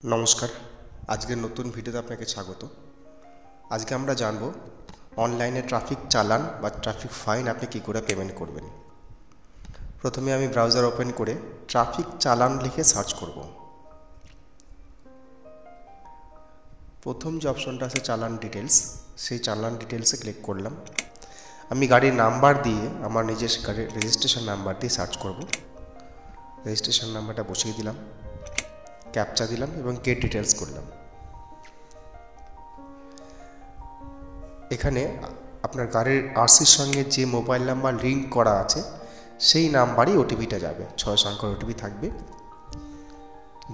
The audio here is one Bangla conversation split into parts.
নমস্কার, আজকের নতুন ভিডিওতে আপনাকে স্বাগত। আজকে আমরা জানব অনলাইনে ট্রাফিক চালান বা ট্রাফিক ফাইন আপনি কী করে পেমেন্ট করবেন। প্রথমে আমি ব্রাউজার ওপেন করে ট্রাফিক চালান লিখে সার্চ করব। প্রথম যে অপশনটা আছে চালান ডিটেলস, সেই চালান ডিটেলসে ক্লিক করলাম। আমি গাড়ির নাম্বার দিয়ে আমার নিজের গাড়ির রেজিস্ট্রেশন নাম্বার দিয়ে সার্চ করব। রেজিস্ট্রেশন নাম্বারটা বসিয়ে দিলাম, ক্যাপচা দিলাম এবং গেট ডিটেলস করলাম। এখানে আপনার গাড়ির আরসির সঙ্গে যে মোবাইল নাম্বার লিঙ্ক করা আছে সেই নাম্বারই ওটিপিটা যাবে, 6 সংখ্যার ওটিপি থাকবে।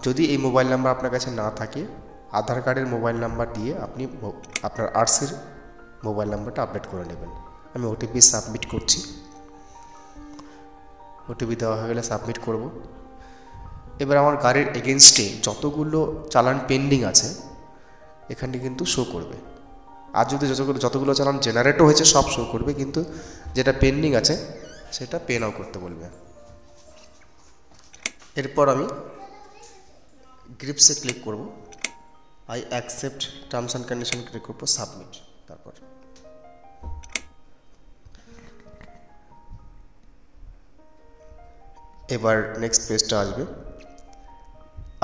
যদি এই মোবাইল নাম্বার আপনার কাছে না থাকে, আধার কার্ডের মোবাইল নাম্বার দিয়ে আপনি আপনার আরসির মোবাইল নাম্বারটা আপডেট করে নেবেন। আমি ওটিপি সাবমিট করছি। ওটিপি দেওয়া হয়ে গেলে সাবমিট করব। এবার আমার গাড়ির এগেনস্টে যতগুলো চালান পেন্ডিং আছে এখানে কিন্তু শো করবে। আর যদি যতগুলো চালান জেনারেটও হয়েছে সব শো করবে, কিন্তু যেটা পেন্ডিং আছে সেটা পে নাও করতে বলবে। এরপর আমি গ্রিপসে ক্লিক করব, I accept terms and condition click করবো, সাবমিট। তারপর এবার নেক্সট পেজটা আসবে।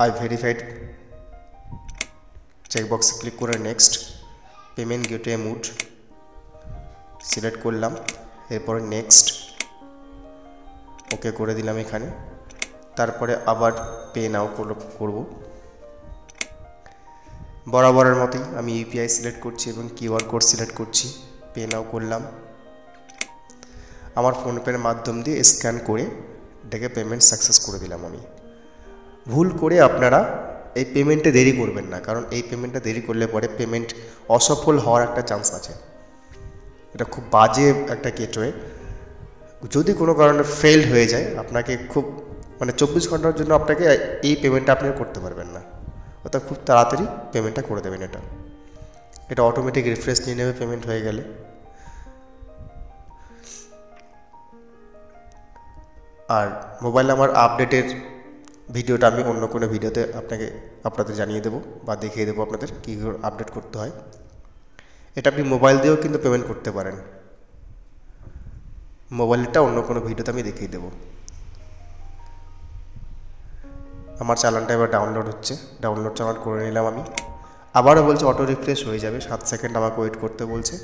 আই ভেরিফাইড চেকবক্সে ক্লিক করে next, payment gateway mode select করলাম। এরপরে নেক্সট ওকে করে দিলাম এখানে। তারপরে আবার পে নাও করব। বরাবরের মতোই আমি ইউপিআই সিলেক্ট করছি এবং কিউআর কোড সিলেক্ট করছি, পে নাও করলাম। আমার ফোনপের মাধ্যম দিয়ে স্ক্যান করে দেখে পেমেন্ট সাকসেস করে দিলাম আমি। ভুল করে আপনারা এই পেমেন্টে দেরি করবেন না, কারণ এই পেমেন্টটা দেরি করলে পরে পেমেন্ট অসফল হওয়ার একটা চান্স আছে। এটা খুব বাজে একটা গেটওয়ে। যদি কোনো কারণে ফেল হয়ে যায়, আপনাকে খুব 24 ঘন্টার জন্য আপনাকে এই পেমেন্টটা আপনি করতে পারবেন না। অর্থাৎ খুব তাড়াতাড়ি পেমেন্টটা করে দেবেন। এটা অটোমেটিক রিফ্রেশ নিয়ে নেবে পেমেন্ট হয়ে গেলে। আর মোবাইল নাম্বার আপডেটের ভিডিওটা আমি অন্য কোনো ভিডিওতে আপনাদের জানিয়ে দেবো বা দেখিয়ে দেবো আপনাদের কী করে আপডেট করতে হয়। এটা আপনি মোবাইল দিয়েও কিন্তু পেমেন্ট করতে পারেন। মোবাইলটা অন্য কোনো ভিডিওতে আমি দেখিয়ে দেবো। আমার চালানটা এবার ডাউনলোড হচ্ছে, ডাউনলোড চালান করে নিলাম আমি। আবারও বলছে অটো রিফ্রেশ হয়ে যাবে, 7 সেকেন্ড আমাকে ওয়েট করতে বলছে।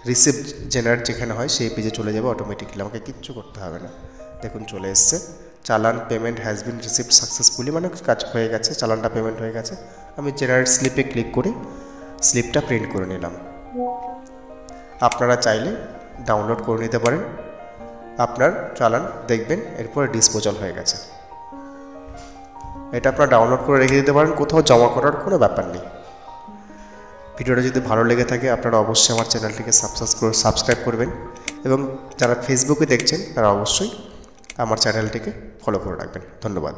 রিসিপ্ট জেনারেট যেখানে হয় সেই পেজে চলে যাবে অটোমেটিকলি, আমাকে কিচ্ছু করতে হবে না। দেখুন চলে এসছে, চালান payment has been received successfully, কাজ হয়ে গেছে, চালানটা পেমেন্ট হয়ে গেছে। আমি জেনারেট স্লিপে ক্লিক করে স্লিপটা প্রিন্ট করে নিলাম। আপনারা চাইলে ডাউনলোড করে নিতে পারেন। আপনার চালান দেখবেন এরপরে ডিসপোজাল হয়ে গেছে। এটা আপনারা ডাউনলোড করে রেখে দিতে পারেন, কোথাও জমা করার কোনো ব্যাপার নেই। ভিডিওটা যদি ভালো লেগে থাকে আপনারা অবশ্যই আমার চ্যানেলটিকে সাবস্ক্রাইব করবেন, এবং যারা ফেসবুকে দেখছেন তারা অবশ্যই আমার চ্যানেলটিকে ফলো করে রাখবেন। ধন্যবাদ।